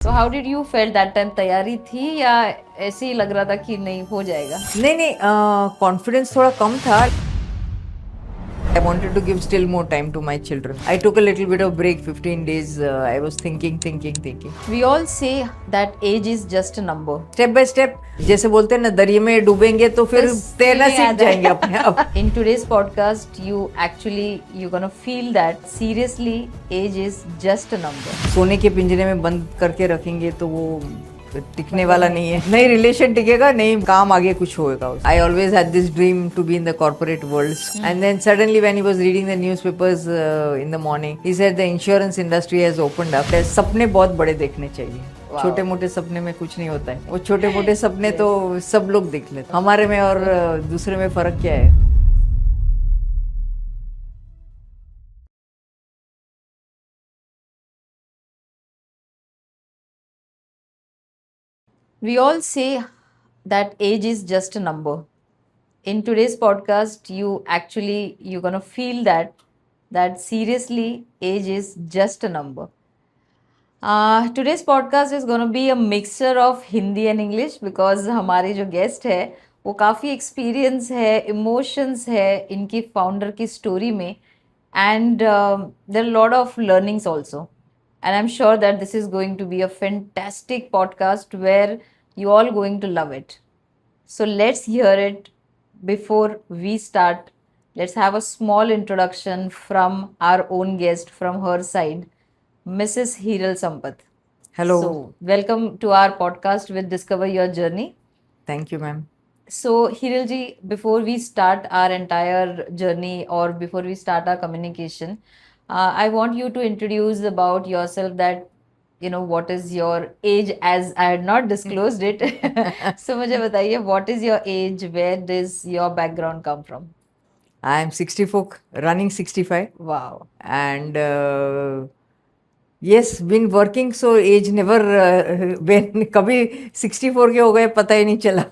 So how did you felt that time? तैयारी थी या ऐसे ही लग रहा था कि नहीं हो जाएगा? नहीं नहीं, कॉन्फिडेंस थोड़ा कम था. I wanted to give still more time to my children. I took a little bit of break, 15 days. I was thinking. We all say that age is just a number. Step by step, जैसे बोलते हैं ना, दरिया में डूबेंगे तो फिर बस तैरना नहीं सीख आता जाएंगे है। अपने आप. In today's podcast, you're gonna feel that seriously age is just a number. सोने के पिंजरे में बंद करके रखेंगे तो वो टिकने वाला नहीं है. नहीं रिलेशन टिकेगा, नहीं काम आगे कुछ होएगा. I always had this dream to be in the corporate world. And then suddenly when he was reading the newspapers in the morning, he said the insurance industry has opened up. सपने बहुत बड़े देखने चाहिए. छोटे मोटे सपने में कुछ नहीं होता है. वो छोटे मोटे सपने तो सब लोग देख लेते. हमारे में और दूसरे में फर्क क्या है? We all say that age is just a number. In today's podcast, you're gonna feel that seriously age is just a number. Today's podcast is gonna be a mixture of Hindi and English because हमारे जो guest है वो काफ़ी experience है, emotions है इनकी founder की story में and there are lot of learnings also. And I'm sure that this is going to be a fantastic podcast where you all going to love it. So let's hear it. Before we start, let's have a small introduction from our own guest from her side, Mrs. Hiral Sampath. Hello. So welcome to our podcast with Discover Your Journey. Thank you, ma'am. So Hiral ji, before we start our entire journey or before we start our communication, I want you to introduce about yourself, that what is your age, as I had not disclosed it. So मुझे बताइए, what is your age, where does your background come from? I am 64, running 65. Wow. And yes, been working, so age never when कभी 64 के हो गए पता ही नहीं चला.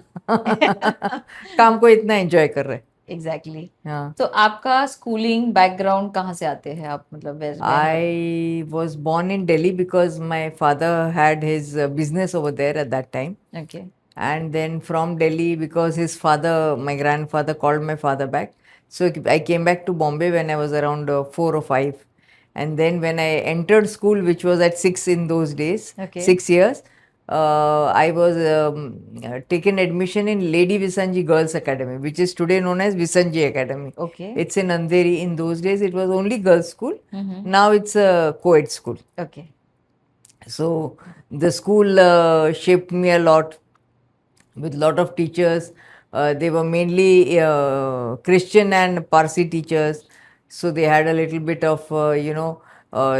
काम को इतना एंजॉय कर रहे. Exactly. हाँ. तो आपका स्कूलिंग बैकग्राउंड कहाँ से आते हैं आप, मतलब I was born in Delhi because my father had his business over there at that time. Okay. And then from Delhi, because his father, my grandfather, called my father back. So I came back to Bombay when I was around 4 or 5. And then when I entered school, which was at 6 in those days, Okay. 6 years, I was taken admission in Lady Visanji Girls Academy, which is today known as Visanji Academy. Okay. It's in Andheri. In those days, it was only girls' school. Mm-hmm. Now it's a co-ed school. Okay. So the school shaped me a lot, with lot of teachers. They were mainly Christian and Parsi teachers, so they had a little bit of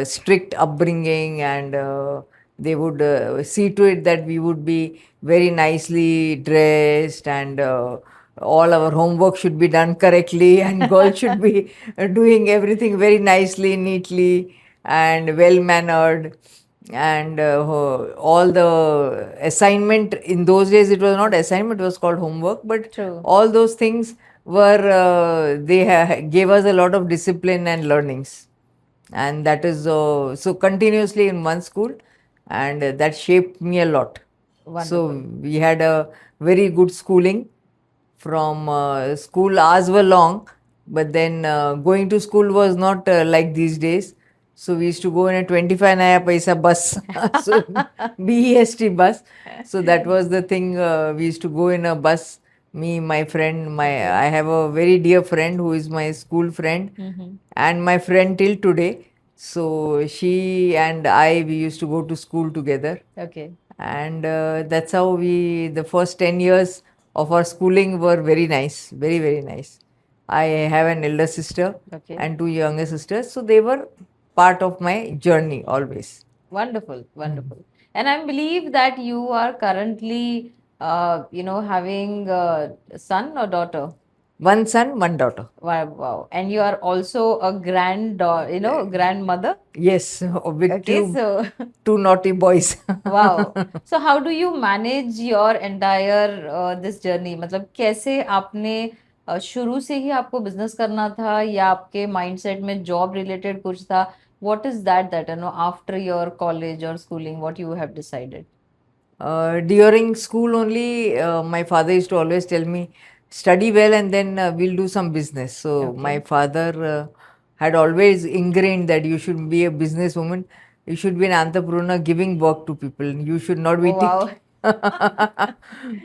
strict upbringing, and they would see to it that we would be very nicely dressed, and all our homework should be done correctly, and girls should be doing everything very nicely, neatly, and well mannered. And all the assignment, in those days it was not assignment, it was called homework, but True. all those things were they gave us a lot of discipline and learnings, and that is so continuously in one school, and that shaped me a lot. Wonderful. So we had a very good schooling. From school hours were long, but then going to school was not like these days. So we used to go in a 25 naya paisa bus, so BEST bus. So that was the thing. We used to go in a bus. Me, my friend, I have a very dear friend who is my school friend, Mm-hmm. and my friend till today. So she and we used to go to school together, Okay. and that's how the first 10 years of our schooling were very nice, very, very nice. I have an elder sister Okay. and 2 younger sisters, so they were part of my journey always. Wonderful, wonderful. And I believe that you are currently, having a son or daughter. One son, one daughter. Wow, wow. And you are also a grandmother. Yes, with Okay, so two naughty boys. wow. So how do you manage your entire this journey? मतलब कैसे आपने शुरू से ही आपको business करना था, या आपके माइंडसेट में जॉब रिलेटेड कुछ था? What is that after your college or schooling, what you have decided? During school only, my father used to always tell me, study well and then we'll do some business. So my Okay. father had always ingrained that you should be a businesswoman, you should be an entrepreneur giving work to people. You should not be Oh, thinking wow.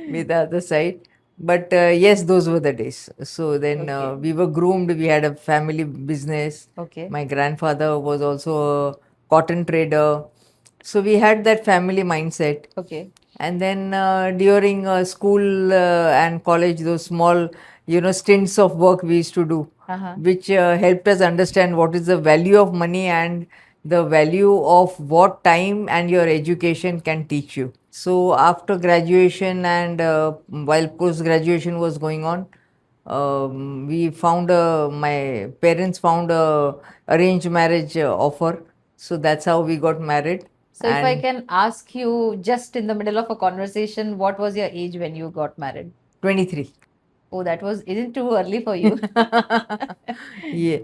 with the other side. But yes, those were the days. So then Okay. we were groomed, we had a family business. Okay. My grandfather was also a cotton trader. So we had that family mindset. Okay. And then during school and college, those small, stints of work we used to do, Uh-huh. which helped us understand what is the value of money and the value of what time and your education can teach you. So after graduation and while post graduation was going on, we found my parents found a arranged marriage offer. So that's how we got married. So if I And can ask you just in the middle of a conversation, what was your age when you got married? 23. Oh, that was, isn't too early for you? Yeah.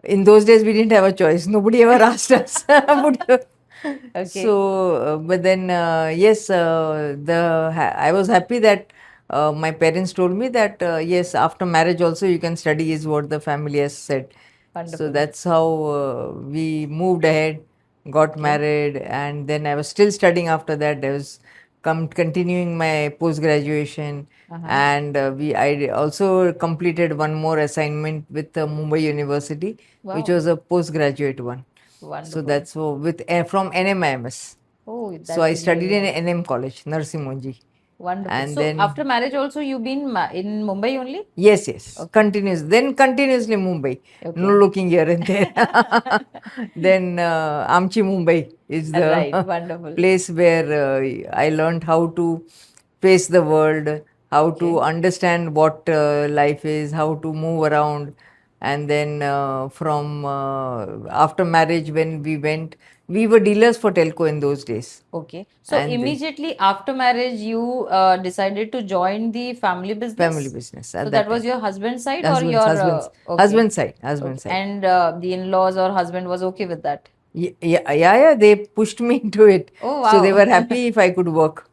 In those days, we didn't have a choice. Nobody ever asked us. Okay. So, but then, yes, I was happy that my parents told me that yes, after marriage also you can study is what the family has said. So Wonderful. that's how we moved ahead, got Okay. married, and then I was still studying after that. I was continuing my post graduation, Uh-huh. and I also completed one more assignment with Mumbai University, which Wow. was a postgraduate one. So Wonderful. that's with from NMIMS. Oh, So that's I studied really in nice. NM College, Narsi Monji, Wonderful. and So after then marriage also you've been in Mumbai only? yes, Okay. continuously Mumbai, no Okay. looking here and there. Then Amchi Mumbai is Right. the Wonderful. place where I learned how to face the world, how to Okay. understand what life is, how to move around. And then from after marriage, when we were dealers for telco in those days. Okay. So And the immediately after marriage, you decided to join the family family business. business So at that that was time. your husband's side or Husband's, your husband's, okay. husband's side, husband's Okay. side. And the in-laws or husband was okay with that. Yeah, they pushed me into it. Oh, So they wow. were happy if I could work.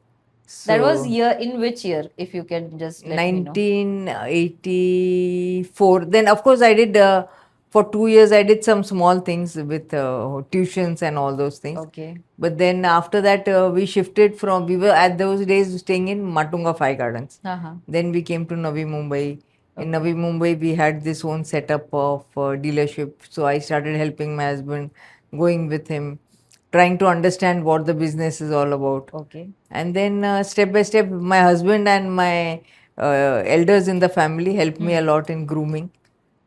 That was So year in which year, if you can just let me know. 1984. Then, of course, I did for 2 years, I did some small things with tuitions and all those things. Okay. But then after that, we shifted we were at those days staying in Matunga Five Gardens. Uh-huh. Then we came to Navi Mumbai. In Okay. Navi Mumbai, we had this own setup of dealership. So I started helping my husband, going with him, trying to understand what the business is all about. Okay. And then step by step, my husband and my elders in the family helped me a Hmm. lot in grooming.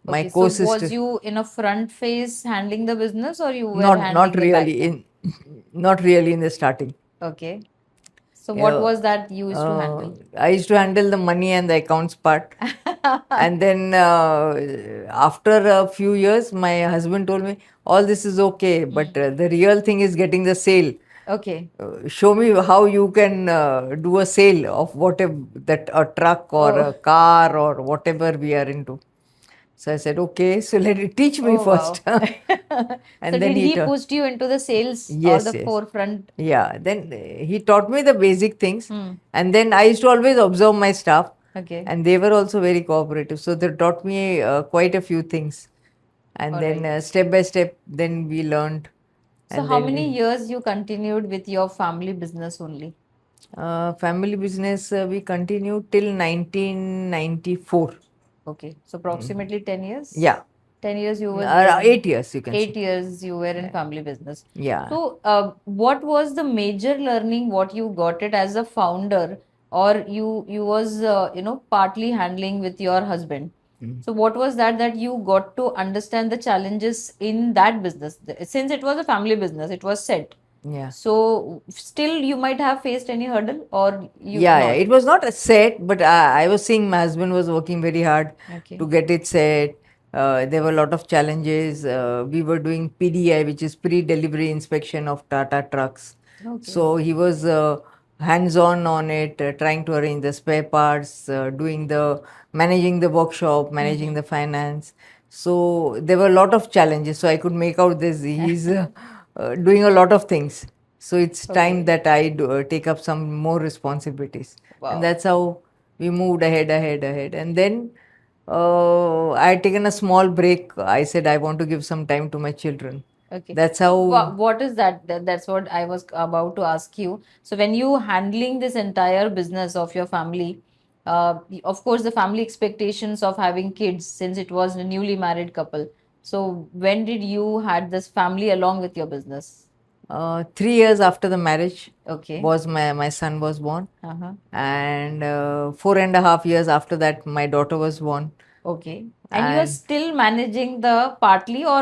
My Okay. So was co-sister, you in a front face handling the business or you were not handling the back really end? in, not really in the starting. Okay. So what Uh, was that you used to handle? I used to handle the money and the accounts part. And then after a few years, my husband told me, all this is okay, but Hmm. the real thing is getting the sale. Okay. Show me how you can do a sale of whatever that a truck or a Oh, car or whatever we are into. So I said, okay, so let it teach me oh first. wow. So And then did he he taught. pushed you into the sales or Yes, the yes. forefront? Yeah. Then he taught me the basic things. Hmm. And then I used to always observe my staff, Okay. and they were also very cooperative. So they taught me quite a few things. And All then right. step by step, then we learned. So And how then many we years you continued with your family business only? family business we continued till 1994. Okay. So approximately 10 years? Yeah, 10 years you were there in 8 years you can say. 8 years you were in family business. Yeah. So what was the major learning what you got it as a founder or you was partly handling with your husband? Mm. So what was that you got to understand the challenges in that business? Since it was a family business, it was set. Yeah. So still you might have faced any hurdle or you Yeah. not? It was not a set, but I was seeing my husband was working very hard Okay. to get it set. There were a lot of challenges. We were doing PDI, which is pre-delivery inspection of Tata trucks. Okay. So he was hands-on on it, trying to arrange the spare parts, doing the managing the workshop, managing the finance. So there were a lot of challenges. So I could make out this. He's doing a lot of things. So it's time Okay. that I take up some more responsibilities. And Wow. that's how we moved ahead. And then I had taken a small break. I said I want to give some time to my children. Okay. That's So how. what is that? That's what I was about to ask you. So when you handling this entire business of your family, of course, the family expectations of having kids since it was a newly married couple. So when did you had this family along with your business? 3 years after the marriage Okay. was my son was born, Uh-huh. and 4.5 years after that my daughter was born. Okay. And you are And still managing the partly or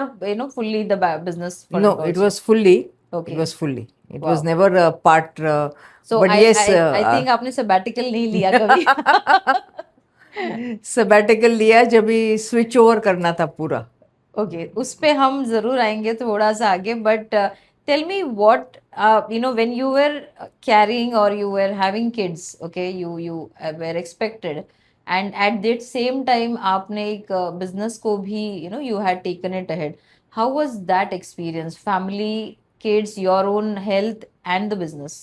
fully the business front no, it also. was fully. It Okay. was fully. It was Wow. never a part. So But I yes, I I think आपने sabbatical नहीं लिया कभी. sabbatical लिया जब भी switch over करना था पूरा. ओके उस पे हम जरूर आएंगे थोड़ा सा आगे but tell me what when you were carrying और you were having kids okay you were expected and at that same time आपने एक बिजनेस को भी you had taken it ahead how was that experience family kids your own health and the business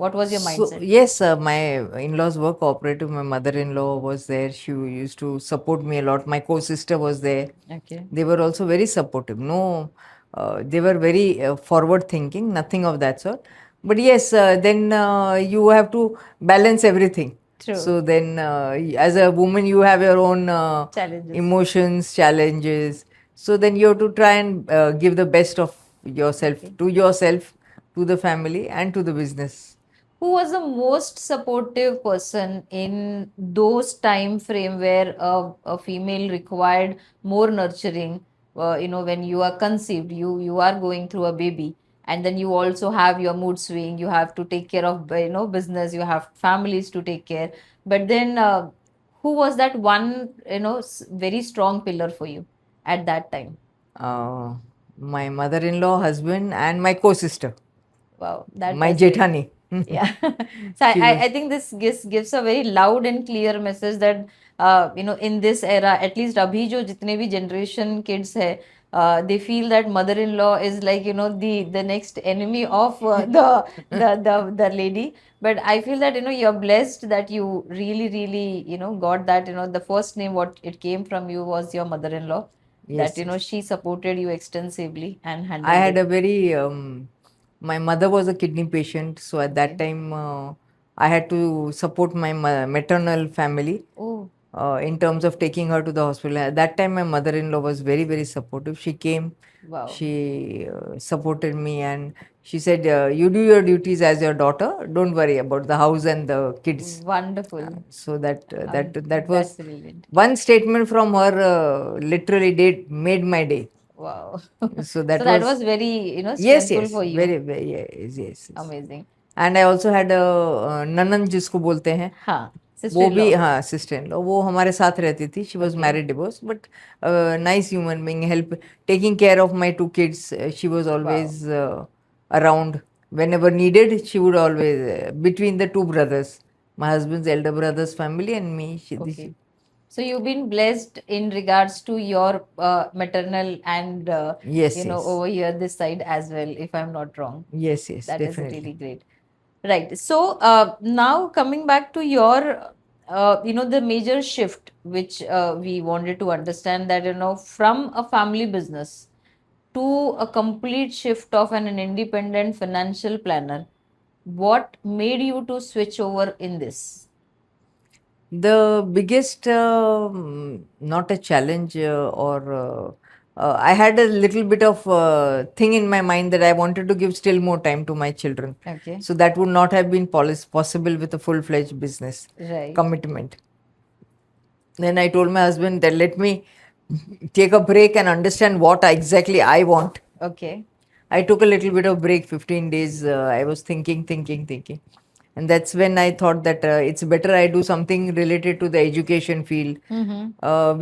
what was your So mindset yes, my in-laws were cooperative. My mother-in-law was there. She used to support me a lot. My co-sister was there. Okay They were also very supportive. No, they were very forward thinking, nothing of that sort. But yes, then you have to balance everything. True So then, as a woman, you have your own challenges emotions, challenges. So then you have to try and give the best of yourself, to the family, and to the business. who was the most supportive person in those time frame where a female required more nurturing when you are conceived you are going through a baby and then you also have your mood swing you have to take care of business you have families to take care but then who was that one very strong pillar for you at that time Uh, my mother-in-law, husband, and my co-sister, wow my that's great. Jethani. Yeah. So She I was. think this gives a very loud and clear message that in this era at least अभी जो जितने भी generation kids है they feel that mother-in-law is like the next enemy of the lady but I feel that you're blessed that you really got that the first name what it came from you was your mother-in-law that Yes, yes. she supported you extensively and I handled had it. a very. My mother was a kidney patient, so at that Okay. time I had to support my maternal family Oh, in terms of taking her to the hospital. At that time, my mother-in-law was very, very supportive. She came, wow. she supported me, and she said, "You do your duties as your daughter. Don't worry about the house and the kids." Wonderful. So that That's was brilliant. one statement from her. Literally, did made my day. Wow. So So that that was. was very, Yes, strengthful yes, for you. very, yes. Amazing. And I also had ननन जिसको बोलते हैं, हाँ, वो भी, sister-in-law. हाँ, sister in law, वो हमारे साथ रहती थी. She was Okay. Married divorce but nice human being, help taking care of my 2 kids. She was Wow. always around whenever needed. She would always, between the two brothers, my husband's elder brother's family and me. Okay. So you've been blessed in regards to your maternal and Yes, yes, over here this side as well, if I'm not wrong. yes, That is definitely. really great. Right. So now coming back to your, the major shift which we wanted to understand that, from a family business to a complete shift of an independent financial planner, what made you to switch over in this? The biggest, not a challenge, I had a little bit of thing in my mind that I wanted to give still more time to my children. Okay. So that would not have been possible with a full-fledged business Right. commitment. Then I told my husband that let me take a break and understand what exactly I want. Okay. I took a little bit of break, 15 days. I was thinking. And that's when I thought that it's better I do something related to the education field,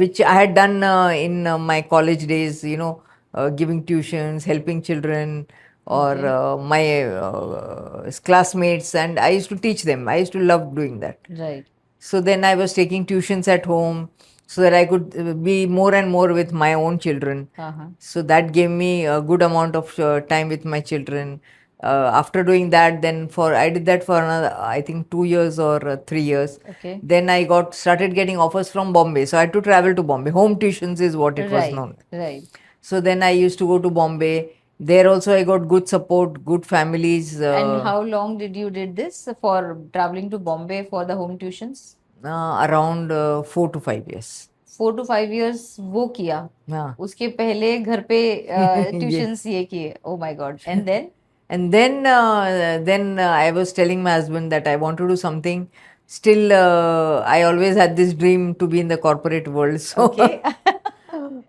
which I had done in my college days, giving tuitions, helping children, or Okay. my classmates, and I used to teach them. I used to love doing that. Right. So then I was taking tuitions at home. so that I could be more and more with my own children. Uh-huh. So that gave me a good amount of time with my children. After doing that, then I did that for another, I think 2 years or 3 years. Okay. Then I started getting offers from Bombay. So I had to travel to Bombay. Home tuitions is what it was Right. known. Right. So then I used to go to Bombay. There also I got good support, good families. And how long did this for traveling to Bombay for the home tuitions? Around 4 to 5 years. 4 to 5 years वो किया हाँ. उसके पहले घर पे Yes. Tuitions ये किए oh my god and then And then I was telling my husband that I want to do something. Still, I always had this dream to be in the corporate world. So okay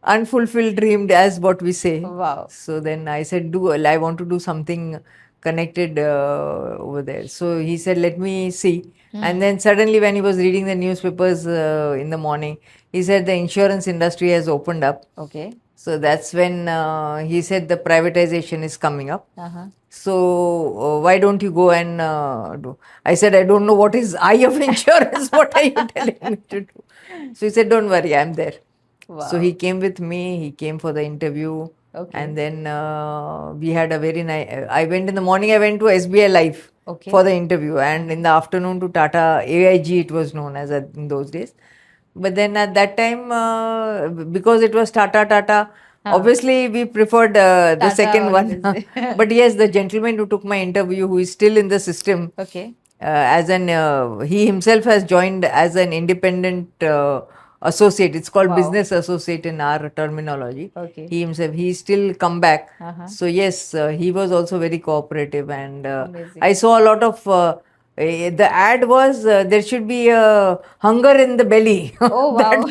unfulfilled dream, as what we say. wow So then I said, I want to do something connected over there. So he said, let me see. And then suddenly, when he was reading the newspapers in the morning, he said the insurance industry has opened up. okay So that's when he said the privatization is coming up. uh-huh. So why don't you go and do? I said, I don't know what is eye of insurance. What are you telling me to do? So he said, don't worry, I'm there. wow So he came with me. He came for the interview. okay And then we had a very nice. I went in the morning. I went to SBI Life okay for the interview, and in the afternoon to Tata AIG. It was known as in those days. But then at that time, because it was Tata, obviously we preferred the Tata second one. always. But yes, the gentleman who took my interview, who is still in the system, okay he himself has joined as an independent associate. It's called Wow. business associate in our terminology. okay He's still come back. uh-huh. So yes, he was also very cooperative, and Amazing. I saw a lot of. The ad was there should be a hunger in the belly. oh wow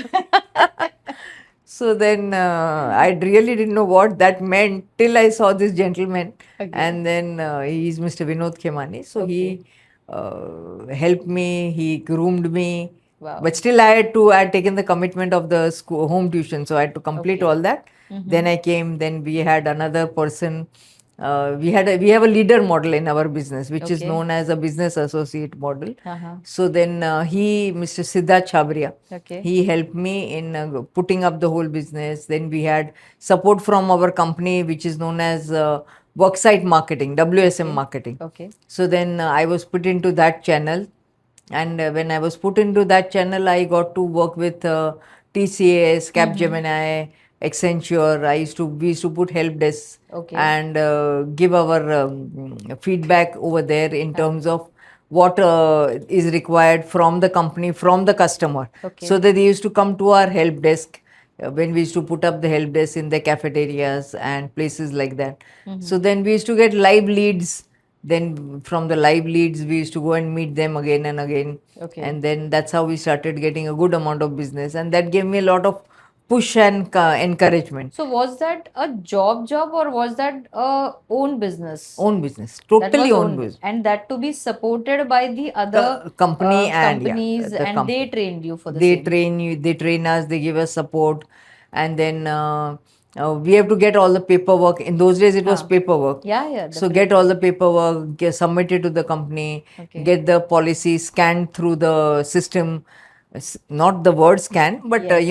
So then I really didn't know what that meant till I saw this gentleman. Okay. And then he's Mr. Vinod Khemani. So Okay. he helped me, he groomed me. Wow. But still I had taken the commitment of the school home tuition. So I had to complete Okay. all that. Then I came, then we had another person. We have a leader model in our business, which is Okay. known as a business associate model. uh-huh. So then Mr. Siddharth Chabria, okay he helped me in putting up the whole business. Then we had support from our company, which is known as Worksite Marketing, WSM Marketing. okay So then I was put into that channel. And when I was put into that channel, I got to work with TCS, Capgemini, Accenture. We used to put help desks Okay. and give our feedback over there in terms of what is required from the company, from the customer. Okay. So that they used to come to our help desk when we used to put up the help desk in the cafeterias and places like that. So then we used to get live leads. Then from the live leads, we used to go and meet them again and again. Okay. And then that's how we started getting a good amount of business. And that gave me a lot of push and encouragement. So was that a job or was that a own business? Own business, That was totally own business. and that to be supported by the other Company and yeah, companies the and company. they trained you for the They same. train you, they train us, they give us support, and then we have to get all the paperwork. In those days, it was paperwork. Yeah, So get all the paperwork, submit it to the company, Okay. get the policy scanned through the system. Not the word scan, but Yes.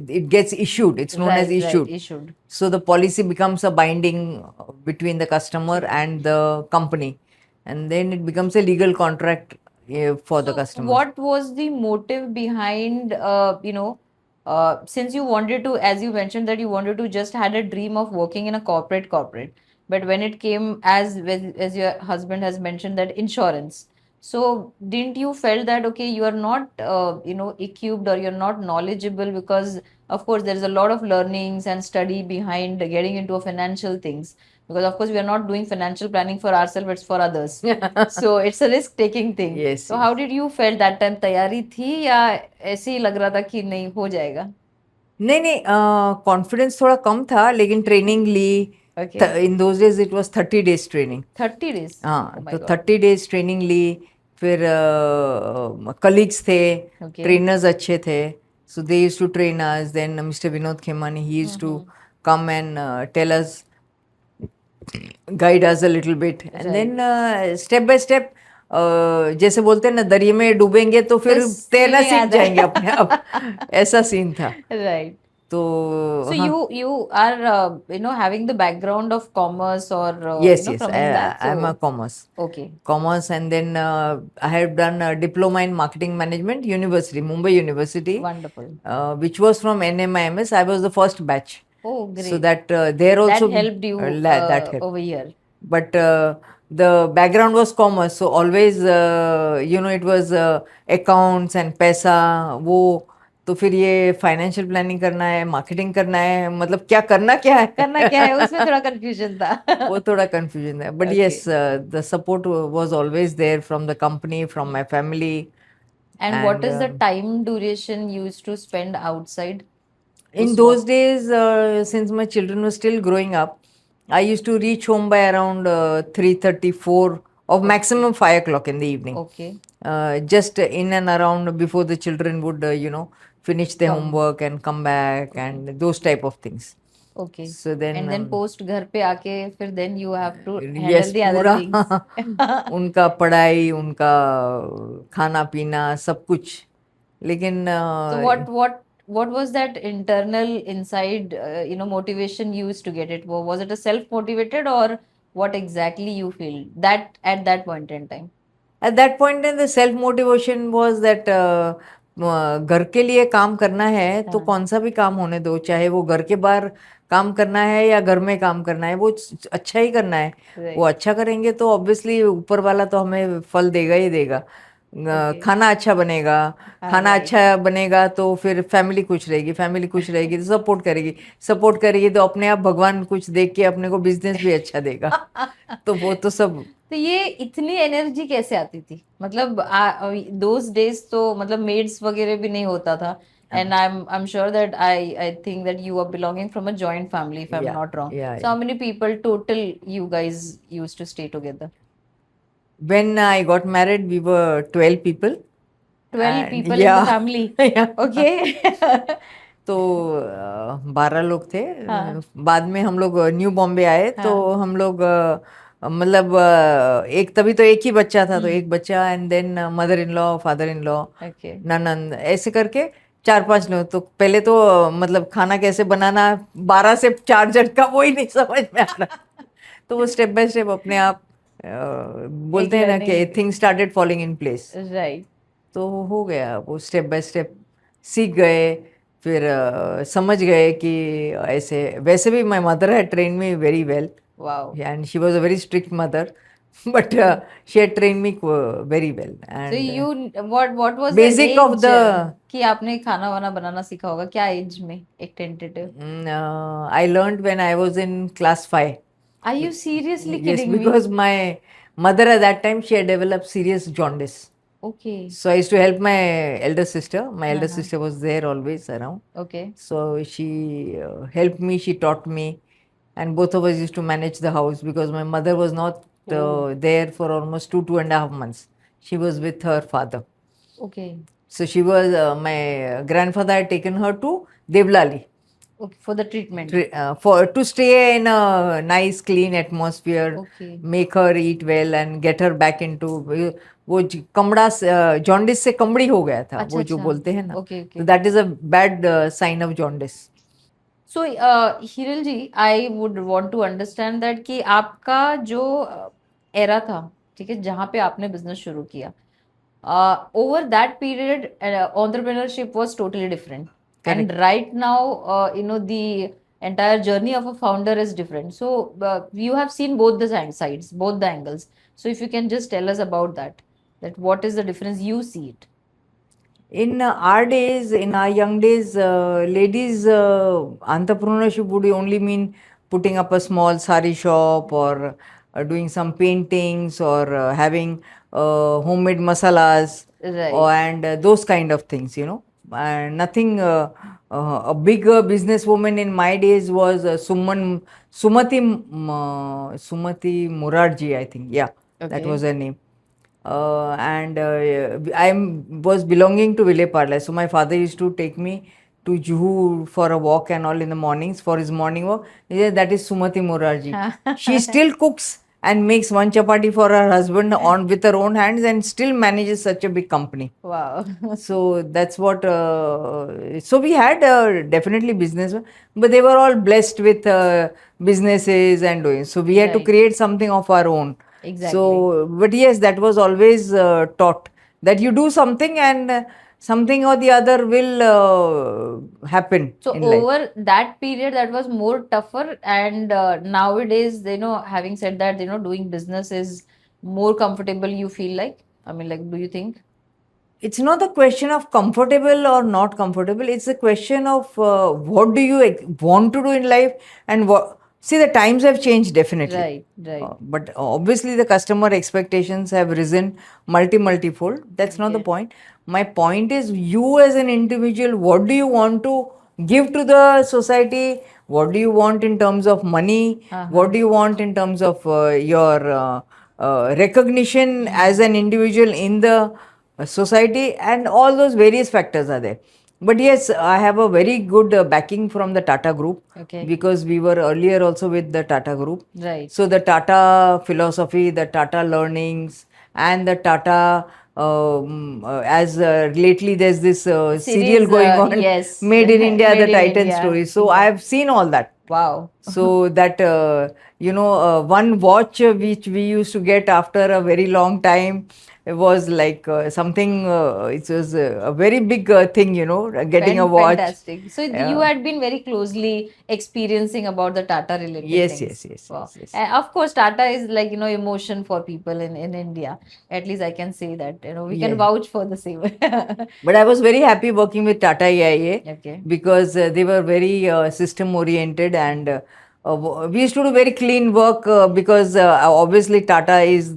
it gets issued. It's known as issued. issued. So the policy becomes a binding between the customer and the company, and then it becomes a legal contract for the customer. What was the motive behind, since you wanted to, as you mentioned, that you wanted to just had a dream of working in a corporate, but when it came as your husband has mentioned that insurance, so didn't you felt that okay, you are not, equipped or you're not knowledgeable because of course there is a lot of learnings and study behind getting into a financial things because of course we are not doing financial planning for ourselves, it's for others. So it's a risk taking thing. Yes, So yes. how did you felt that time? तैयारी थी या ऐसे ही लग रहा था कि नहीं हो जाएगा? नहीं कॉन्फिडेंस थोड़ा कम था, लेकिन ट्रेनिंग ली. Okay. In those days it was 30 days training. 30 days. हाँ, Oh my तो God. 30 days ट्रेनिंग ली. फिर कलीग्स थे, Okay. ट्रेनर्स अच्छे थे. So they used to train us. Then mister Vinod Khemani, he used to come and tell us, guide us a little bit. And then step by step, जैसे बोलते हैं ना, दरिया में डूबेंगे तो फिर तैरना swimming सीख आता है। जाएंगे अपने आप, ऐसा सीन था। Right. तो So हाँ, you are having the background of commerce or yes, yes, from in that. I'm a So commerce. okay, Commerce, and then I have done a diploma in marketing management, University, Mumbai University, wonderful. which was from NMIMS. I was the first batch. Oh, So great. that there That also helped you that helped. over here. But the background was commerce, so always it was accounts and पैसा वो, तो फिर ये financial planning करना है, marketing करना है, मतलब क्या करना क्या करना क्या है है। उसमें थोड़ा कंफ्यूजन था। वो थोड़ा कंफ्यूजन है, but Okay. Yes the support was always there from the company, from my family. And what And is the time duration you used to spend outside to in swap? those days, since my children were still growing up, I used to reach home by around 3:34 or Okay. maximum 5 o'clock in the evening. Okay. Just in and around before the children would, finish their Come. homework and come back, Okay. and those type of things. Okay. So then, And then post घर पे आके फिर then you have to yes, handle the other पूरा things. उनका पढ़ाई, उनका खाना पीना सब कुछ, लेकिन So what was that internal inside motivation you used to get it? Was it a self motivated or what exactly you feel that at that point in time? at that point in the self motivation was that घर के लिए काम करना है तो हाँ. कौन सा भी काम होने दो, चाहे वो घर के बाहर काम करना है या घर में काम करना है, वो अच्छा ही करना है। Right. वो अच्छा करेंगे तो ऑब्वियसली ऊपर वाला तो हमें फल देगा ही देगा। Okay. खाना अच्छा बनेगा, हाँ, खाना right. अच्छा बनेगा तो फिर फैमिली खुश रहेगी, फैमिली खुश रहेगी तो सपोर्ट करेगी तो अपने आप भगवान कुछ देख के अपने को बिजनेस भी अच्छा देगा। तो वो तो सब। तो ये इतनी एनर्जी कैसे आती थी? मतलब दोस डेज तो मतलब मेड्स वगैरह भी नहीं होता था, and I'm sure that I think that you are belonging from a joint family if I'm Yeah, not wrong. yeah, So how many people total you guys used to stay together? When I got married, we were 12 people. 12 And people in the family. yeah. Okay. तो 12 लोग थे। हाँ. बाद में हम लोग new Bombay आए तो हाँ. हम लोग मतलब एक तभी तो एक ही बच्चा था, तो एक बच्चा, and then mother in law, father in law, Okay. ननंद, ऐसे करके 4-5 लोग। तो पहले तो मतलब खाना कैसे बनाना 12 से 4 जन का वो ही नहीं समझ में आ रहा। तो वो स्टेप बाय स्टेप अपने आप बोलते हैं ना कि things started falling in place. Right. तो हो गया, वो स्टेप बाय स्टेप सीख गए, फिर समझ गए कि ऐसे। वैसे भी my mother had train me very well, Wow. and she was a very strict mother, but she had trained me very well. So And you what was basic the of age the कि आपने खाना वाना बनाना सीखा होगा? क्या as में? एक tentative. I learned when I was in class 5. Are you seriously Yes, kidding me? because my mother at that time, she had developed serious jaundice. Okay. So I used to help my elder sister. My elder Uh-huh. sister was there always around. Okay. So she helped me, she taught me, and both of us used to manage the house because my mother was not there for almost 2.5 months. She was with her father. Okay. So she was, my grandfather had taken her to Devlali Okay. For the treatment. for to stay in a nice clean atmosphere, Okay. make her eat well and get her back into वो कमड़ा jaundice से कमड़ी हो गया था, अच्छा वो जो अच्छा. बोलते हैं ना, Okay. तो Okay. That is a bad sign of jaundice. So Hiral ji, I would want to understand that कि आपका जो एरा था, ठीक है, जहाँ पे आपने बिजनेस शुरू किया, over that period entrepreneurship was totally different. And right now the entire journey of a founder is different. So you have seen both the sides, both the angles. So if you can just tell us about that what is the difference you see it? In our days, in our young days, ladies entrepreneurship would only mean putting up a small sari shop, or doing some paintings, or having homemade masalas, Right. and those kind of things, and nothing. A big businesswoman in my days was Sumati Murarji, I think. Yeah, that Okay. was her name. And I was belonging to Ville Parle. So my father used to take me to Juhu for a walk and all in the mornings for his morning walk. He said, that is Sumati Morarji. She still cooks and makes one chapati for her husband on with her own hands and still manages such a big company. Wow. So that's what. So we had definitely business, but they were all blessed with businesses and doing. So we had to Right. create something of our own. Exactly. So, but yes, that was always taught that you do something and something or the other will happen So in life. over that period, that was more tougher, and nowadays, having said that, doing business is more comfortable. You feel like, I mean, like, do you think? It's not the question of comfortable or not comfortable. It's a question of what do you want to do in life, and what. See, the times have changed definitely. Right, right. But obviously, the customer expectations have risen multifold. That's not the Okay. point. My point is, you as an individual, what do you want to give to the society? What do you want in terms of money? What do you want in terms of your recognition as an individual in the society? And all those various factors are there. But yes, I have a very good backing from the Tata Group, Okay. because we were earlier also with the Tata Group. Right. So the Tata philosophy, the Tata learnings, and the Tata, as lately there's this serial Series, going on, yes, Made in India, Made the in Titan India. story. So I have seen all that. Wow. So that one watch which we used to get after a very long time, it was like something. It was a very big thing, getting a watch. Fantastic. So you had been very closely experiencing about the Tata related Yes, things. yes. Wow. And of course, Tata is like, emotion for people in India. At least I can say that, we can Yeah. vouch for the same. But I was very happy working with Tata AIA, Okay. because they were very system oriented, and we used to do very clean work, because obviously Tata is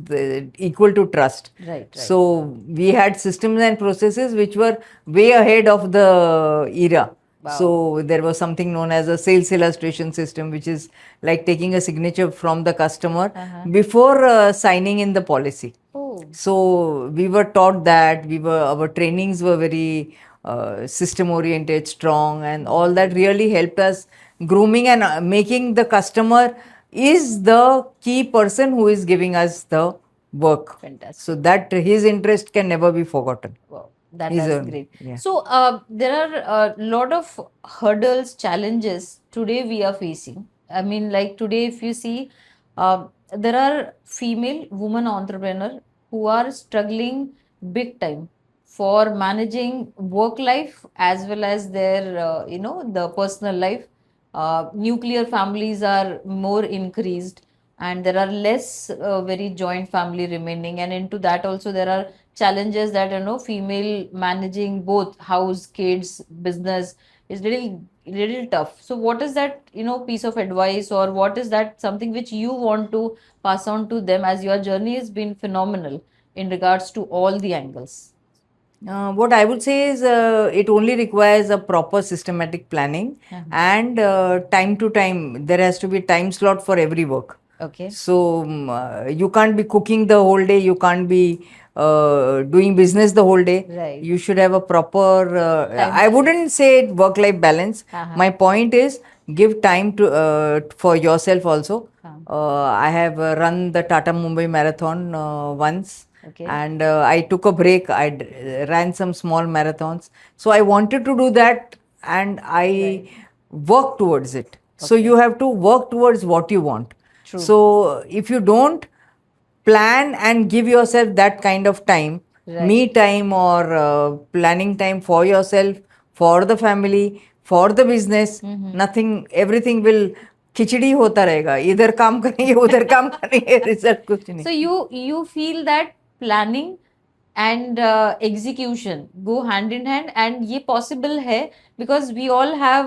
equal to trust. Right. So we had systems and processes which were way ahead of the era. Wow. So there was something known as a sales illustration system, which is like taking a signature from the customer before signing in the policy. Oh. So we were taught that, our trainings were very system oriented, strong, and all that really helped us grooming and making the customer is the key person who is giving us the work. Fantastic. So that his interest can never be forgotten. Wow, that's great. Yeah. So there are a lot of hurdles, challenges today we are facing. I mean, like today, if you see, there are female women entrepreneur who are struggling big time for managing work life as well as their, the personal life. Nuclear families are more increased, and there are less very joint family remaining, and into that also there are challenges that female managing both house, kids, business is little tough. So what is that piece of advice, or what is that something which you want to pass on to them, as your journey has been phenomenal in regards to all the angles? What I would say is it only requires a proper systematic planning, and time to time there has to be time slot for every work. Okay. So you can't be cooking the whole day, you can't be doing business the whole day. Right. You should have a proper, I wouldn't say work life balance. My point is give time to for yourself also. I have run the Tata Mumbai Marathon once. Okay. And I took a break. I ran some small marathons. So I wanted to do that, and I worked towards it. So you have to work towards what you want. True. So if you don't plan and give yourself that kind of time, me time, or planning time for yourself, for the family, for the business, nothing, everything will खिचड़ी होता रहेगा, इधर काम करेंगे उधर काम करेंगे, result कुछ नहीं. So you feel that planning and execution go hand in hand, and ये possible है because we all have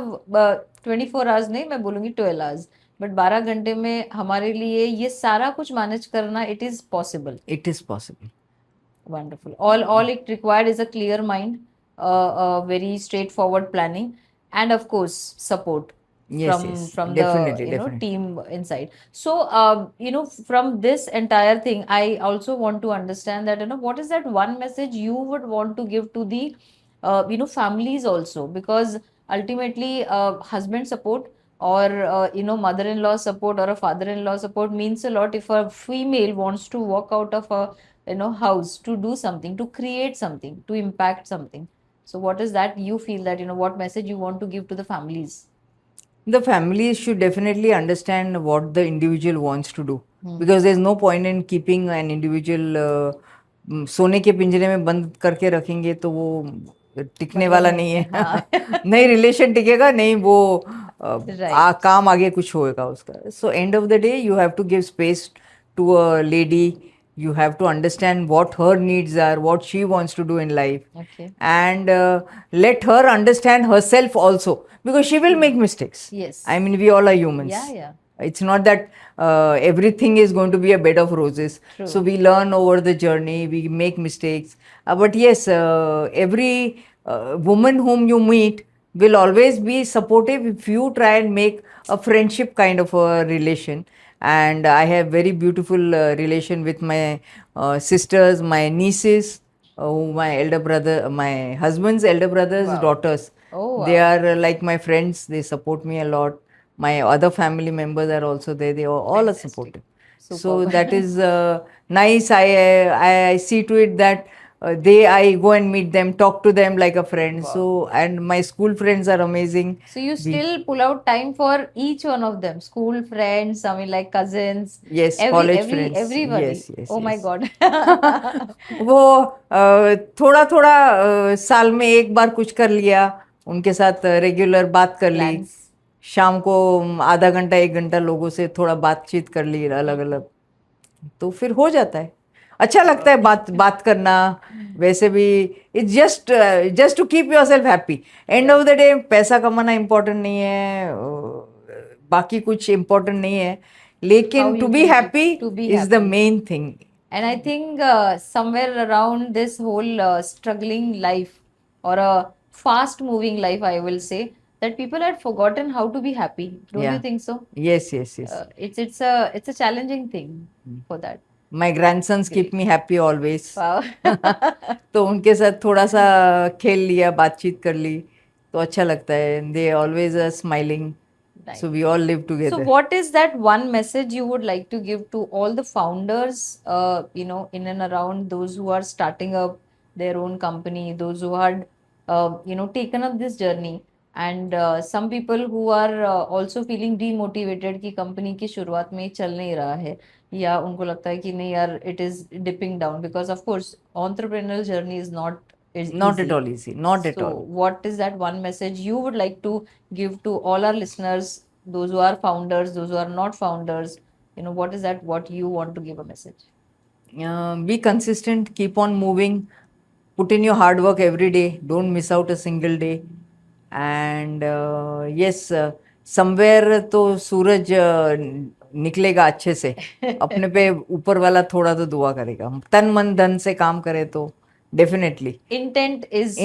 24 hours नहीं, मैं बोलूँगी 12 hours, but 12 घंटे में हमारे लिए ये सारा कुछ मैनेज करना, it is possible. It is possible. Wonderful. All it required is a clear mind, very straightforward planning, and of course support from definitely, the definitely. team inside. So from this entire thing, I also want to understand that what is that one message you would want to give to the families also, because ultimately husband support, or mother-in-law support or a father-in-law support means a lot. If a female wants to walk out of a house to do something, to create something, to impact something, so what is that you feel that what message you want to give to the families? The families should definitely understand what the individual wants to do, because there's no point in keeping an individual सोने के पिंजरे में बंद करके रखेंगे तो वो टिकने मतलब वाला नहीं नहीं है, है। हाँ। नहीं रिलेशन टिकेगा, नहीं वो Right. काम आगे कुछ होएगा उसका। So end of the day you have to give space to a lady. You have to understand what her needs are, what she wants to do in life, Okay. and let her understand herself also, because she will make mistakes. Yes. I mean, we all are humans. Yeah. It's not that everything is going to be a bed of roses. True. So we learn over the journey, we make mistakes. But yes, every woman whom you meet will always be supportive if you try and make a friendship kind of a relation. And I have very beautiful relation with my sisters, my nieces, my elder brother, my husband's elder brother's Wow. daughters. Oh, wow. They are like my friends. They support me a lot. My other family members are also there. They are all are Fantastic. supportive. So Superb. that is nice. I see to it that I go and meet them, talk to them like a friend. Wow. So, and my school friends are amazing. So you still pull out time for each one of them, school friends, I mean like cousins, Yes, college friends. everybody. Yes, Oh my yes. God. वो थोड़ा थोड़ा साल में एक बार कुछ कर लिया, उनके साथ रेगुलर बात कर ली, Plans. शाम को आधा घंटा 1 घंटा लोगों से थोड़ा बातचीत कर ली अलग अलग, तो फिर हो जाता है। अच्छा लगता है बात करना। वैसे भी it's just to keep yourself happy. End of the day पैसा कमाना इम्पोर्टेंट नहीं है, बाकी कुछ इम्पोर्टेंट नहीं है, लेकिन How to you be can happy to be is the happy. Main thing. And I think somewhere around this whole struggling life or a fast moving life, I will say that people had forgotten how to be happy. Don't you Yeah. think so? Yes. It's a challenging thing for that. My grandsons keep me happy always. Wow. तो उनके साथ थोड़ा सा खेल लिया, बातचीत कर ली, तो अच्छा लगता है। They always are smiling. Right. So we all live So together. what is that one message you would like to give to all the founders, in and around those who are starting up their own company, those who had, taken up this journey, and some people who are also feeling demotivated कि company की शुरुआत में ही चल नहीं रहा है, या उनको लगता है कि नहीं यार it is dipping down, because of course entrepreneurial journey is not Not easy. at all easy. Not at So all. what is that one message you would like to give to all our listeners, those who are founders, those who are not founders? What is that, what you want to give a message? Be consistent, keep on moving, put in your hard work every day, don't miss out a single day. And yes, somewhere तो सूरज निकलेगा अच्छे से। अपने पे ऊपर वाला थोड़ा तो दुआ करेगा, तन मन धन से काम करे तो definitely. Intent is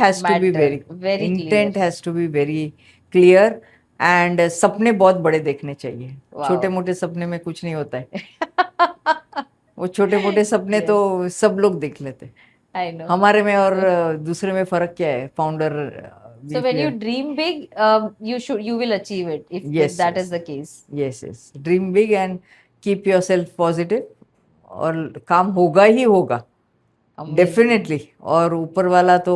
Has to be very intent clear. has to be very clear. And सपने बहुत बड़े देखने चाहिए। Wow. छोटे मोटे सपने में कुछ नहीं होता है। वो छोटे मोटे सपने तो सब लोग देख लेते हैं। I know. हमारे में और दूसरे में फर्क क्या है? Founder So when you dream big, you will achieve it if that is the case. yes dream big and keep yourself positive, और काम होगा ही होगा डेफिनेटली। और ऊपर वाला तो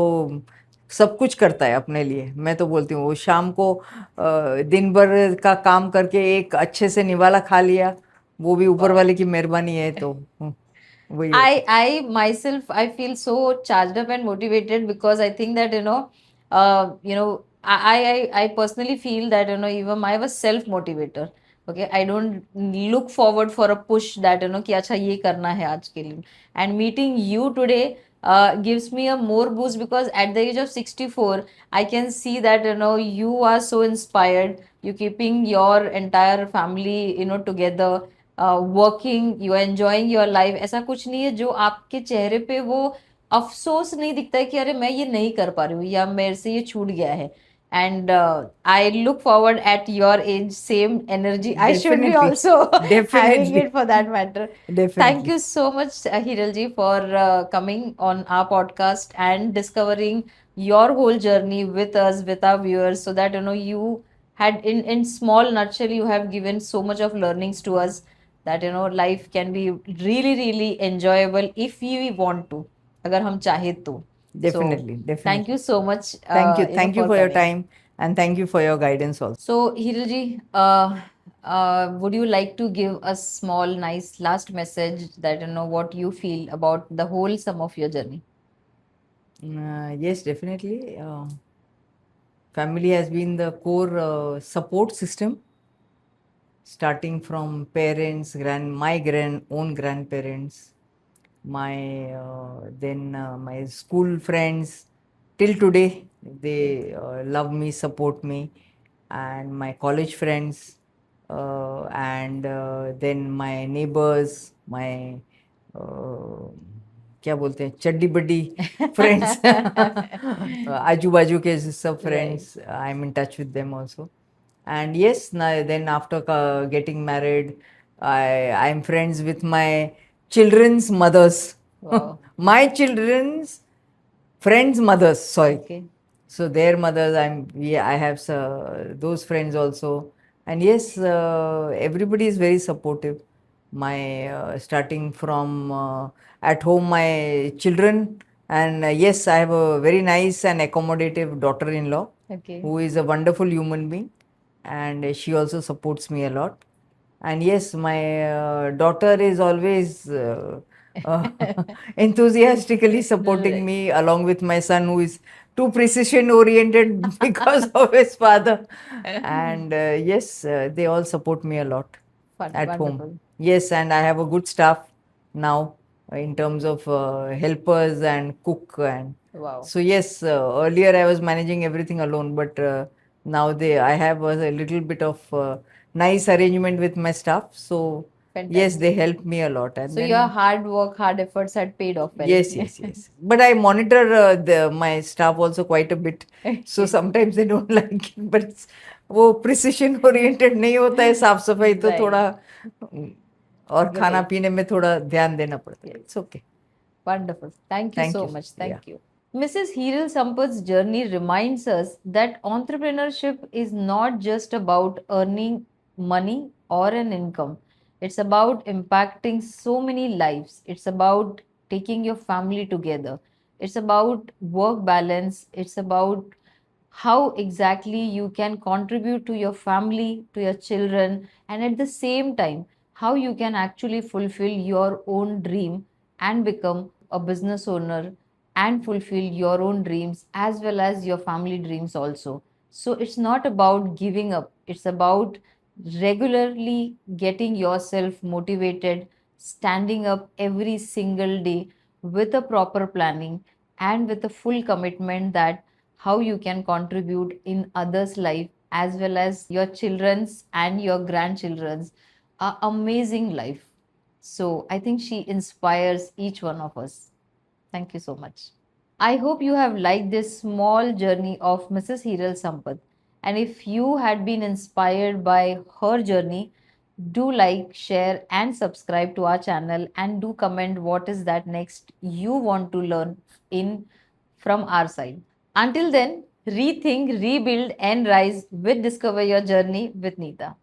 सब कुछ करता है अपने लिए। मैं तो बोलती हूँ वो शाम को दिन भर का काम करके एक अच्छे से निवाला खा लिया, वो भी ऊपर वाले की मेहरबानी है। तो वही I myself, I feel so charged up and motivated because I think that I personally feel that even I was self motivator. Okay, I don't look forward for a push that कि अच्छा ये करना है आज के लिए. And meeting you today gives me a more boost, because at the age of 64 I can see that you are so inspired. You keeping your entire family together, working, you are enjoying your life. ऐसा कुछ नहीं है जो आपके चेहरे पे वो अफसोस नहीं दिखता है कि अरे मैं ये नहीं कर पा रही हूँ या मेरे से ये छूट गया है। And I look forward at your age, same energy I should be also having it for that matter. Thank you so much Hiral ji for coming on our podcast and discovering your whole journey with us, with our viewers, so that you had in small nutshell, you have given so much of learnings to us that life can be really really enjoyable if we want to, अगर हम चाहे तो. So Definitely, thank you definitely. so much, Thank you for for your coming. time, and thank you for your guidance also. So, Hirilji, would you like to give a small, nice last message that what you feel about the whole sum of your journey? Yes, definitely. Family has been the core support system, starting from parents, own grandparents, my then my school friends till today. They love me, support me, and my college friends, and then my neighbors, my uh, क्या बोलते हैं चड्डी बड्डी friends आजू बाजू के सब Right. Friends I am in touch with them also. And yes, then after getting married, I am friends with my children's mothers. Wow. My children's friends' mothers, sorry. Okay. So their mothers, I have those friends also. And yes, everybody is very supportive. My starting from at home, my children, and yes, I have a very nice and accommodative daughter-in-law Okay. who is a wonderful human being, and she also supports me a lot. And yes, my daughter is always uh, enthusiastically supporting Right. me, along with my son, who is too precision oriented because of his father. And yes, they all support me a lot at home. Wonderful. Yes, and I have a good staff now in terms of helpers and cook. And Wow. so yes, earlier I was managing everything alone, but now I have a little bit of nice arrangement with my staff. So yes, Fantastic. they help me a lot. And So then your hard work, hard efforts had paid off well. yes, yes, yes. But I monitor my staff also quite a bit. So Okay. sometimes they don't like it, but वो precision oriented नहीं होता है, साफ सफाई तो Right. थोड़ा और खाना Great. पीने में थोड़ा ध्यान देना पड़ता है. Yes. It's okay. Wonderful. Thank you Thank so you. much. Yeah. Thank you. Mrs. Hiril Sampat's journey reminds us that entrepreneurship is not just about earning money or an income. It's about impacting so many lives. It's about taking your family together. It's about work balance. It's about how exactly you can contribute to your family, to your children, and at the same time, how you can actually fulfill your own dream and become a business owner and fulfill your own dreams as well as your family dreams also. So it's not about giving up, it's about regularly getting yourself motivated, standing up every single day with a proper planning and with a full commitment that how you can contribute in others' life as well as your children's and your grandchildren's amazing life. So I think she inspires each one of us. Thank you so much. I hope you have liked this small journey of Mrs. Hiral Sampath. And if you had been inspired by her journey, do like, share, and subscribe to our channel and do comment what is that next you want to learn in from our side. Until then, rethink, rebuild, and rise with Discover Your Journey with Neeta.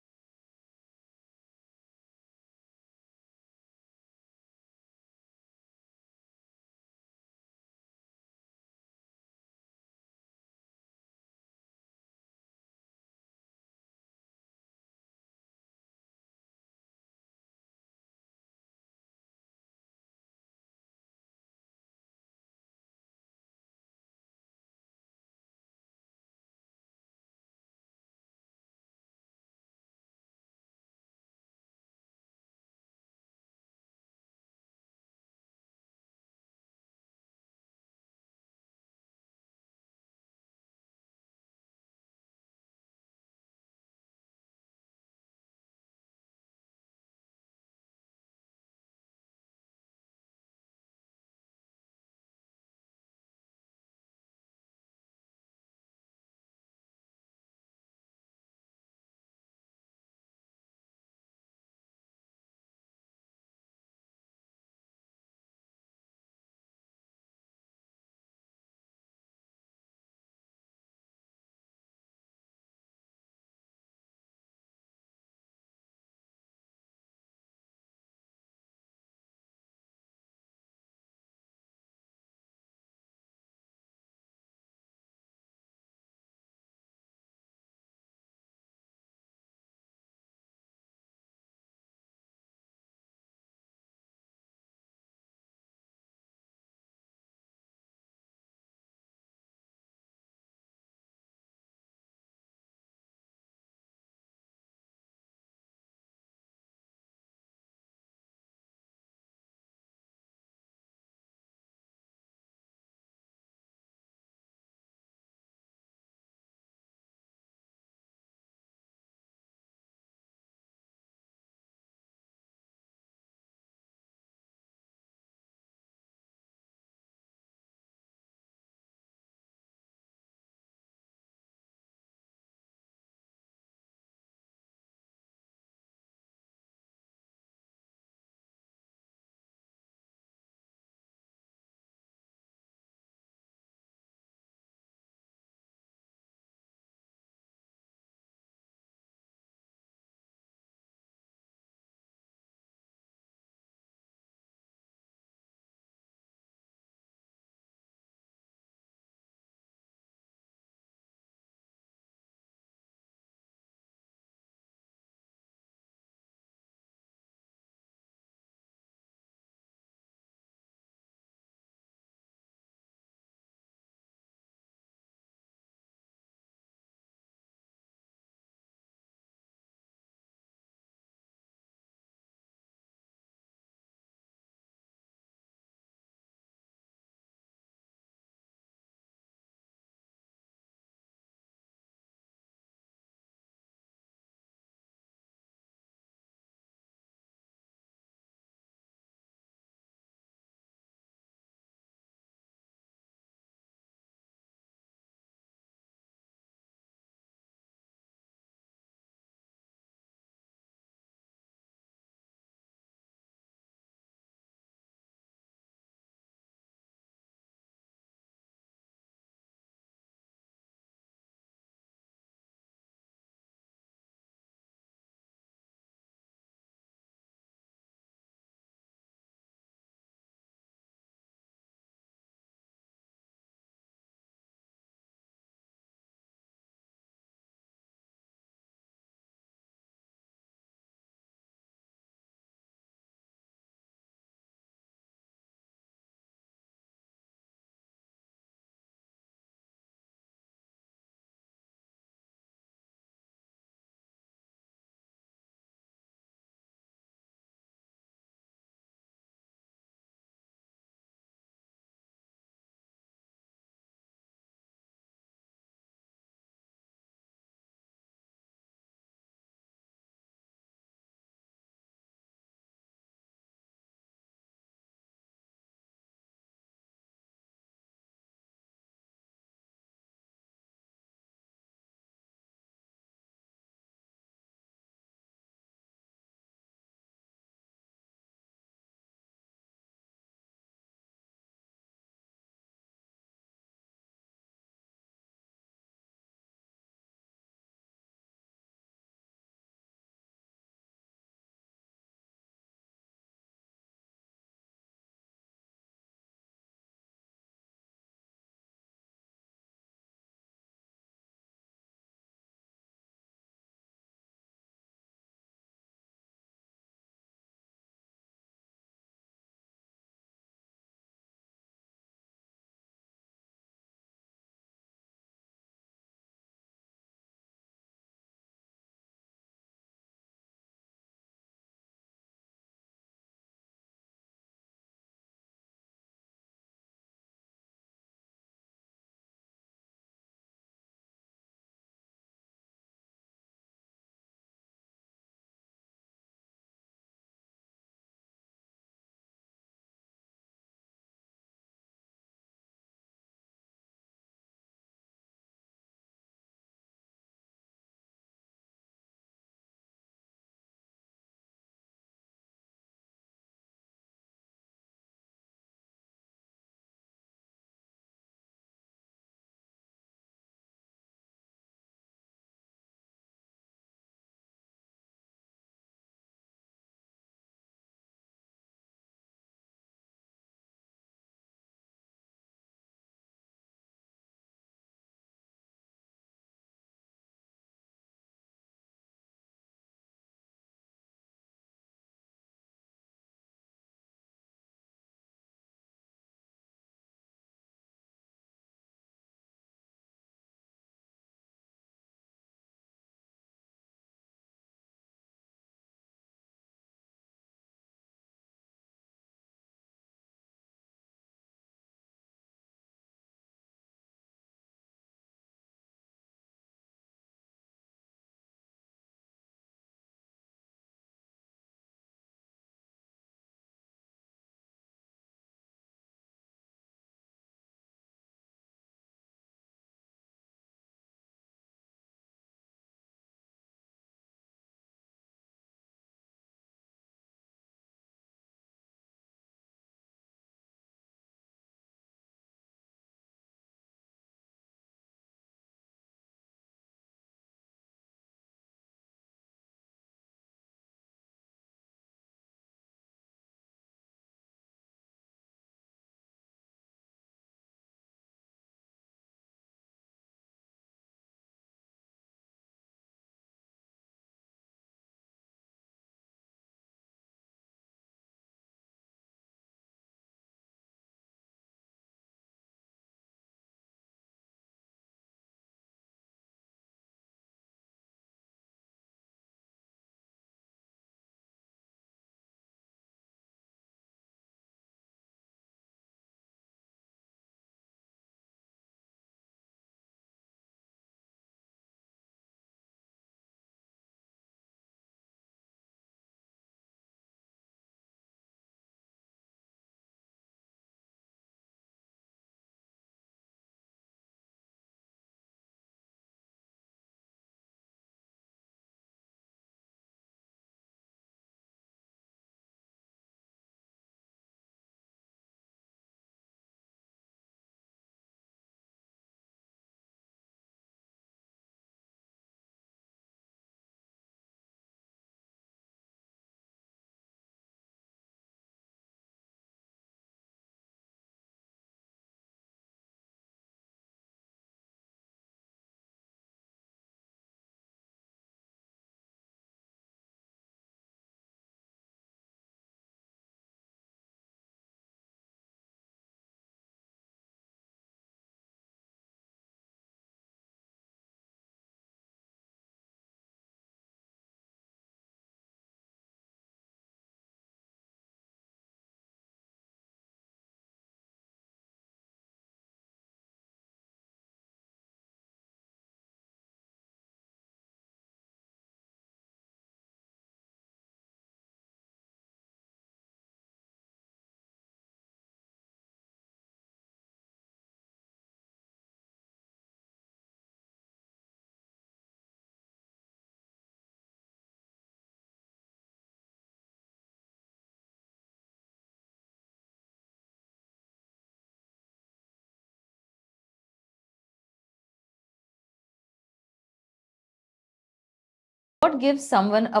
What gives someone a